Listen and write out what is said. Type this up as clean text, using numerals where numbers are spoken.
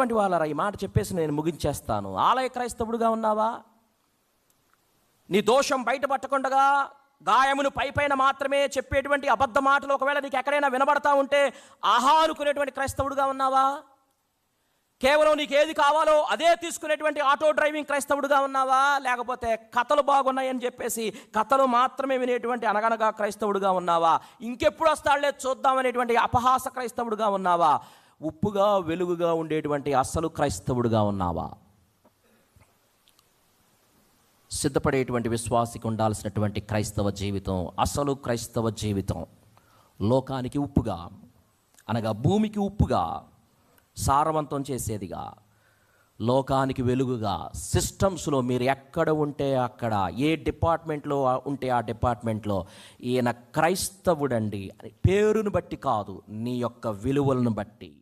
ప్రియమైనటువంటి వాళ్ళరా, ఈ మాట చెప్పేసి నేను ముగించేస్తాను. ఆలయ క్రైస్తవుడుగా ఉన్నావా? నీ దోషం బయటపట్టకుండా గాయమును పైపైన మాత్రమే చెప్పేటువంటి అబద్ధ మాటలు ఒకవేళ నీకు ఎక్కడైనా వినబడతా ఉంటే ఆహా అనుకునేటువంటి క్రైస్తవుడుగా ఉన్నావా? కేవలం నీకు ఏది కావాలో అదే తీసుకునేటువంటి ఆటో డ్రైవింగ్ క్రైస్తవుడుగా ఉన్నావా? లేకపోతే కథలు బాగున్నాయని చెప్పేసి కథలు మాత్రమే వినేటువంటి అనగనగా క్రైస్తవుడుగా ఉన్నావా? ఇంకెప్పుడు వస్తాడులే చూద్దామనేటువంటి అపహాస క్రైస్తవుడుగా ఉన్నావా? ఉప్పుగా వెలుగుగా ఉండేటువంటి అసలు క్రైస్తవుడుగా ఉన్నావా? సిద్ధపడేటువంటి విశ్వాసికి ఉండాల్సినటువంటి క్రైస్తవ జీవితం, అసలు క్రైస్తవ జీవితం లోకానికి ఉప్పుగా, అనగా భూమికి ఉప్పుగా, సారవంతం చేసేదిగా, లోకానికి వెలుగుగా, సిస్టమ్స్లో మీరు ఎక్కడ ఉంటే అక్కడ, ఏ డిపార్ట్మెంట్లో ఉంటే ఆ డిపార్ట్మెంట్లో ఈయన క్రైస్తవుడండి పేరును బట్టి కాదు, నీ యొక్క విలువలను బట్టి.